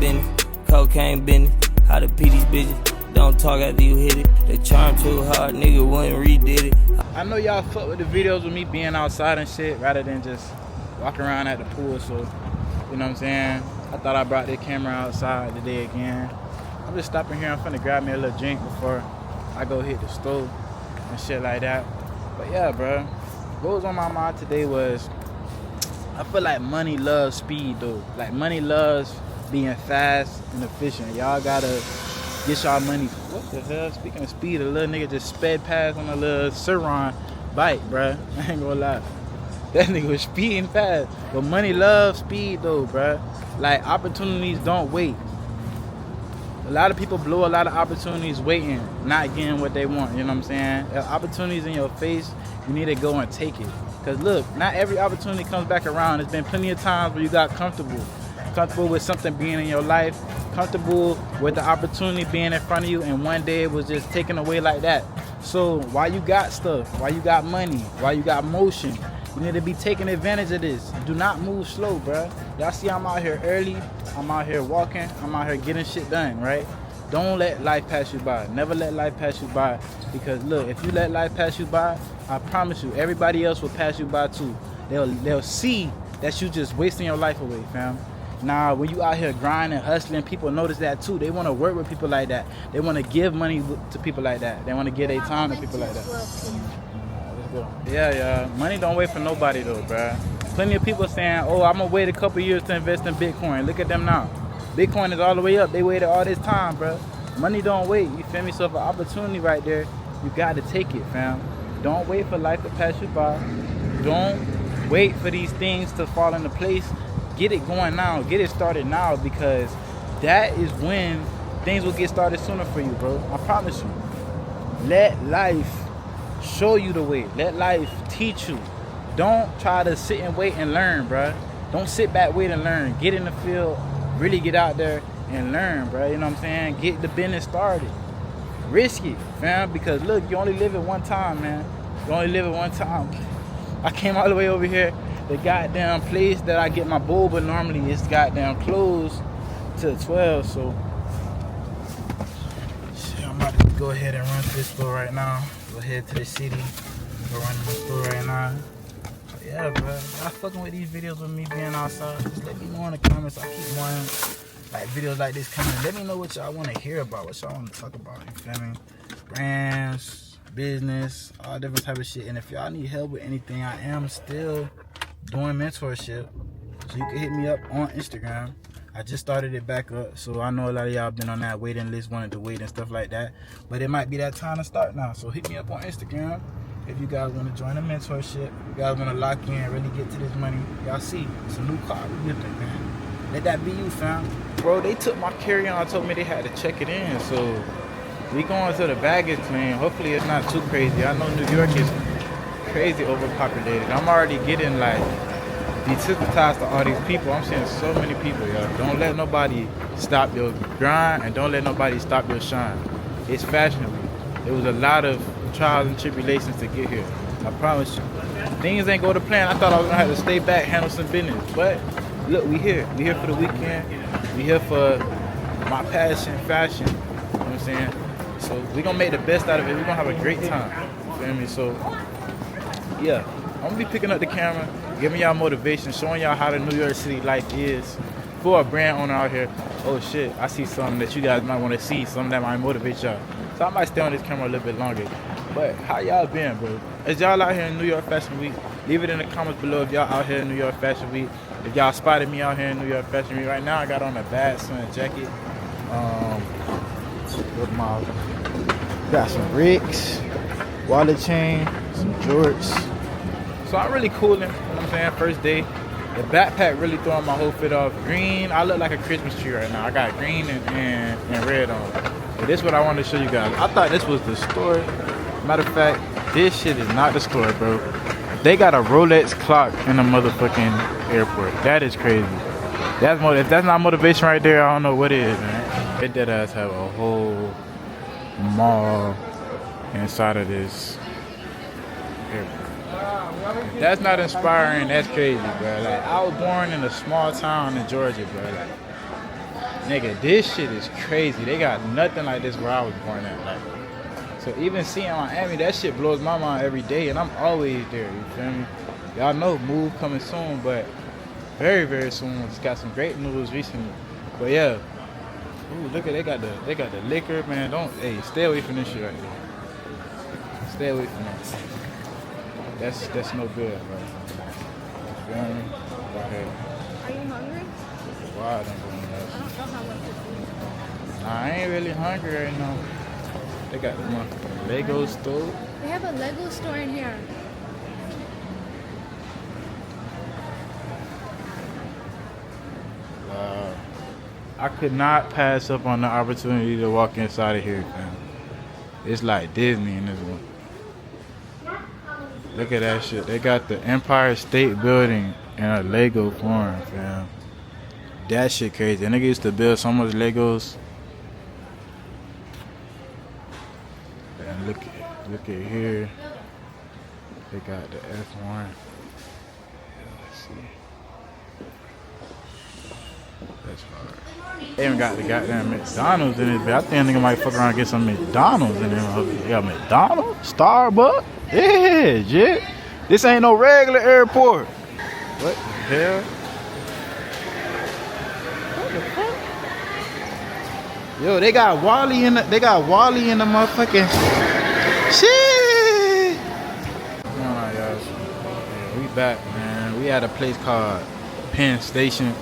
business, cocaine business. How to pee these bitches, don't talk after you hit it. They charm too hard, nigga wouldn't redid it. I know y'all fuck with the videos with me being outside and shit rather than just walking around at the pool, so, you know what I'm saying? I thought I brought the camera outside today again. I'm just stopping here, I'm finna grab me a little drink before I go hit the stove and shit like that. But yeah, bro, what was on my mind today was, I feel like money loves speed though. Like money loves being fast and efficient. Y'all gotta get y'all money. What the hell? Speaking of speed, a little nigga just sped past on a little Suron bike, bruh. I ain't gonna lie. That nigga was speeding fast. But money loves speed though, bruh. Like opportunities don't wait. A lot of people blow a lot of opportunities waiting, not getting what they want, you know what I'm saying? If opportunities in your face, you need to go and take it. Cause look, not every opportunity comes back around. There's been plenty of times where you got comfortable with something being in your life, comfortable with the opportunity being in front of you, and one day it was just taken away like that. So why you got stuff, why you got money, why you got motion, you need to be taking advantage of this. Do not move slow, bruh. Y'all see I'm out here early, I'm out here walking, I'm out here getting shit done, right? Don't let life pass you by. Never let life pass you by. Because look, if you let life pass you by, I promise you, everybody else will pass you by too. They'll see that you just wasting your life away, fam. Now, when you out here grinding, hustling, people notice that too. They want to work with people like that. They want to give money to people like that. They want to give their time to people like that. Let's go. Yeah. Money don't wait for nobody though, bruh. Plenty of people saying, oh, I'm going to wait a couple years to invest in Bitcoin. Look at them now. Bitcoin is all the way up. They waited all this time, bruh. Money don't wait. You feel me? So if an opportunity right there, you got to take it, fam. Don't wait for life to pass you by. Don't wait for these things to fall into place. Get it going now. Get it started now, because that is when things will get started sooner for you, bro. I promise you. Let life show you the way. Let life teach you. Don't try to sit and wait and learn, bro. Don't sit back, wait and learn. Get in the field. Really get out there and learn, bro. You know what I'm saying? Get the business started. Risk it, fam. Because look, you only live it one time, man. You only live it one time. I came all the way over here. The goddamn place that I get my boba normally is goddamn closed till 12, so shit, I'm about to go ahead and run to this store right now. Go ahead to the city, go run to the store right now. But yeah, bro, y'all fucking with these videos with me being outside. Just let me know in the comments. I keep wanting like videos like this coming. Let me know what y'all want to hear about, what y'all want to talk about. You feel me? Brands, business, all different type of shit. And if y'all need help with anything, I am still doing mentorship, so you can hit me up on Instagram. I just started it back up, so I know a lot of y'all been on that waiting list, wanted to wait and stuff like that, but it might be that time to start now. So hit me up on Instagram if you guys want to join a mentorship, you guys want to lock in and really get to this money. Y'all see, it's a new car we gifting, man. Let that be you, fam. Bro, they took my carry-on, told me they had to check it in, so we going to the baggage claim. Hopefully it's not too crazy. I know New York is crazy overpopulated. I'm already getting like desensitized to all these people. I'm seeing so many people, y'all. Don't let nobody stop your grind, and don't let nobody stop your shine. It's fashionable. It was a lot of trials and tribulations to get here. I promise you. Things ain't go to plan. I thought I was gonna have to stay back, handle some business. But look, we here. We here for the weekend. We here for my passion, fashion. You know what I'm saying? So we gonna make the best out of it. We're gonna have a great time. You feel me? So yeah, I'm gonna be picking up the camera, giving y'all motivation, showing y'all how the New York City life is for a brand owner out here. Oh shit, I see something that you guys might want to see, something that might motivate y'all. So I might stay on this camera a little bit longer. But how y'all been, bro? Is y'all out here in New York Fashion Week? Leave it in the comments below if y'all out here in New York Fashion Week. If y'all spotted me out here in New York Fashion Week. Right now I got on a bad sun jacket. Got some Ricks, wallet chain, some jorts. So I'm really cooling, you know what I'm saying, first day. The backpack really throwing my whole fit off. Green, I look like a Christmas tree right now. I got green and red on. But this is what I wanted to show you guys. I thought this was the store. Matter of fact, this shit is not the store, bro. They got a Rolex clock in the motherfucking airport. That is crazy. If that's not motivation right there, I don't know what is, man. They dead ass have a whole mall inside of this airport. If that's not inspiring, that's crazy, bro. Like, I was born in a small town in Georgia, bro. Like, Nigga, this shit is crazy. They got nothing like this where I was born at. Like, so even seeing Miami, that shit blows my mind every day, and I'm always there. You feel me? Y'all know move coming soon, but very, very soon. Just got some great news recently. But yeah. Ooh, look at they got the liquor, man. Stay away from this shit right here. Stay away from that. That's no good, bro. You feel me? Okay. Are you hungry? Why I'm doing that? I don't know how much it's in. Nah, I ain't really hungry right now. They got the motherfucking Lego store. They have a Lego store in here. Wow. I could not pass up on the opportunity to walk inside of here, fam. It's like Disney in this one. Look at that shit. They got the Empire State Building in a Lego form, fam. That shit crazy. Nigga used to build so much Legos. And look at here. They got the F1. Let's see. That's hard. They even got the goddamn McDonald's in it, but I think nigga might fuck around and get some McDonald's in there. They got McDonald's? Starbucks? Yeah, shit. This ain't no regular airport. What the hell? What the fuck? Yo, they got Wally in the motherfucking shit. Come on, y'all. Yeah, we back, man. We at a place called Penn Station.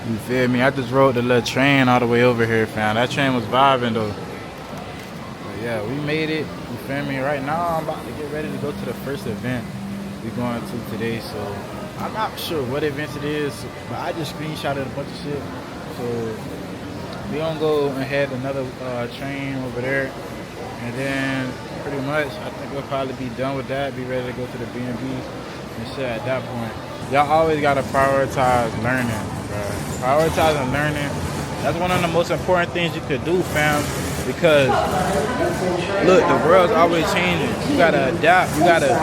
You feel me? I just rode the little train all the way over here, fam. That train was vibing though. But yeah, we made it. You feel me? Right now I'm about to get ready to go to the first event we're going to today. So I'm not sure what event it is, but I just screenshotted a bunch of shit. So we gonna go and head another train over there, and then pretty much I think we'll probably be done with that. Be ready to go to the B&B's and shit at that point. Y'all always gotta prioritize learning, bro. Prioritizing learning, that's one of the most important things you could do, fam. Because look, the world's always changing. You gotta adapt. You gotta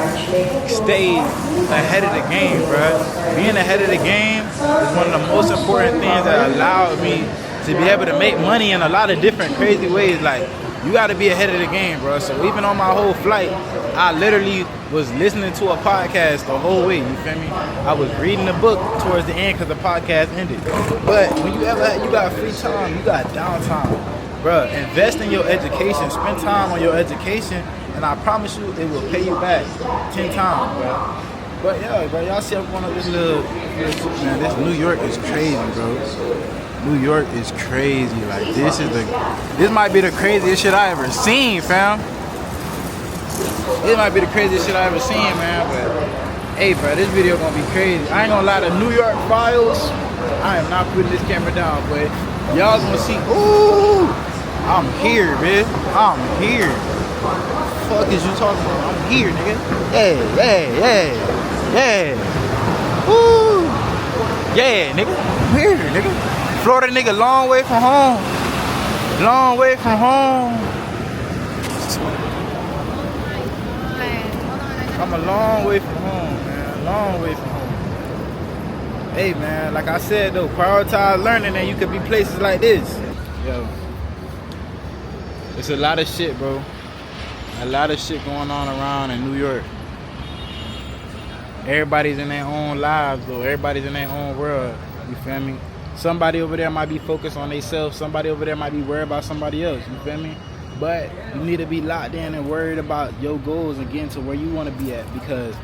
stay ahead of the game, bro. Being ahead of the game is one of the most important things that allowed me to be able to make money in a lot of different crazy ways. Like, you gotta be ahead of the game, bro. So even on my whole flight, I literally was listening to a podcast the whole way, you feel me? I was reading the book towards the end because the podcast ended. But when you got free time, you got downtime. Bro, invest in your education. Spend time on your education, and I promise you it will pay you back 10 times, bro. But yeah, bro, y'all see I'm going on this little man, this New York is crazy, bro. New York is crazy. Like, this might be the craziest shit I ever seen, fam. This might be the craziest shit I ever seen, man. But hey, bro, this video gonna be crazy. I ain't gonna lie, the New York files, I am not putting this camera down, but y'all gonna see. Ooh, I'm here, man. I'm here. Fuck is you talking about? I'm here, nigga. Yeah. Woo. Yeah, nigga. I'm here, nigga. Florida nigga, long way from home. Long way from home. I'm a long way from home, man. Long way from home. Hey, man, like I said, though, prioritize learning and you could be places like this. Yo, it's a lot of shit, bro. A lot of shit going on around in New York. Everybody's in their own lives, though. Everybody's in their own world. You feel me? Somebody over there might be focused on themselves. Somebody over there might be worried about somebody else. You feel me? But you need to be locked in and worried about your goals and getting to where you want to be at, because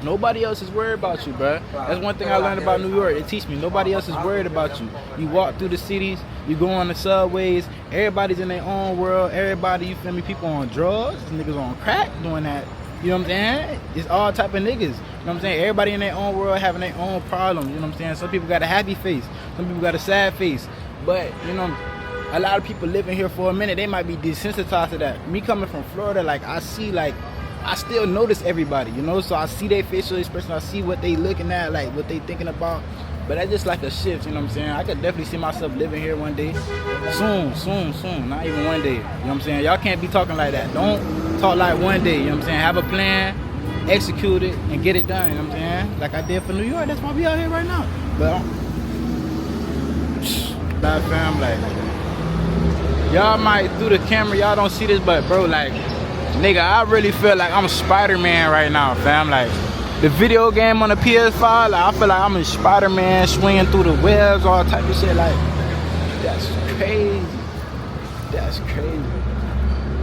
nobody else is worried about you, bro. That's one thing I learned about New York. It teach me nobody else is worried about you. You walk through the cities, you go on the subways, everybody's in their own world. Everybody, you feel me? People on drugs, niggas on crack doing that. You know what I'm saying? It's all type of niggas. You know what I'm saying? Everybody in their own world having their own problems. You know what I'm saying? Some people got a happy face. Some people got a sad face. But, you know, a lot of people living here for a minute, they might be desensitized to that. Me coming from Florida, like, I still notice everybody, you know? So I see their facial expression. I see what they looking at, like, what they thinking about. But that's just like a shift, you know what I'm saying? I could definitely see myself living here one day. Soon. Not even one day. You know what I'm saying? Y'all can't be talking like that. Don't talk like one day, you know what I'm saying? Have a plan, execute it, and get it done, you know what I'm saying? Like I did for New York. That's why we out here right now. But bad fam. Like, y'all might through the camera, y'all don't see this, but bro, like, nigga, I really feel like I'm Spider-Man right now, fam. Like, the video game on the PS5, like, I feel like I'm in Spider-Man, swinging through the webs, all type of shit. Like, that's crazy. That's crazy.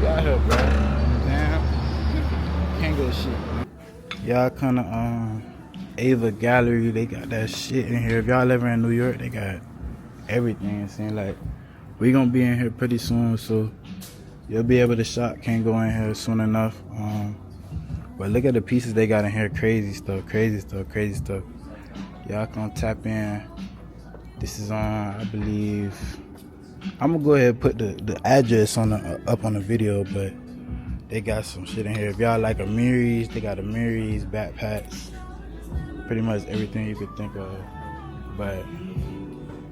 You out here, bro. Damn. Can't get shit, man. Y'all kinda, Ava Gallery, they got that shit in here. If y'all ever in New York, they got everything. It seems like we gonna be in here pretty soon, so you'll be able to shop. Can't go in here soon enough. But look at the pieces they got in here. Crazy stuff, crazy stuff, crazy stuff. Y'all can tap in. This is on, I believe. I'm gonna go ahead and put the address on up on the video, but they got some shit in here. If y'all like Amiris, they got Amiris, backpacks, pretty much everything you could think of. But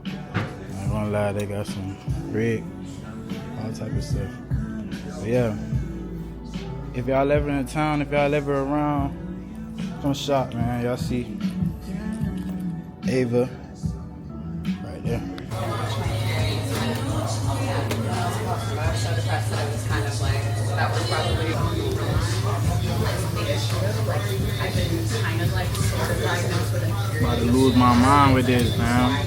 I ain't gonna lie, they got some rig, all type of stuff. But yeah, if y'all ever in town, if y'all ever around, come shop, man. Y'all see Ava right there. About to lose my mind with this, man.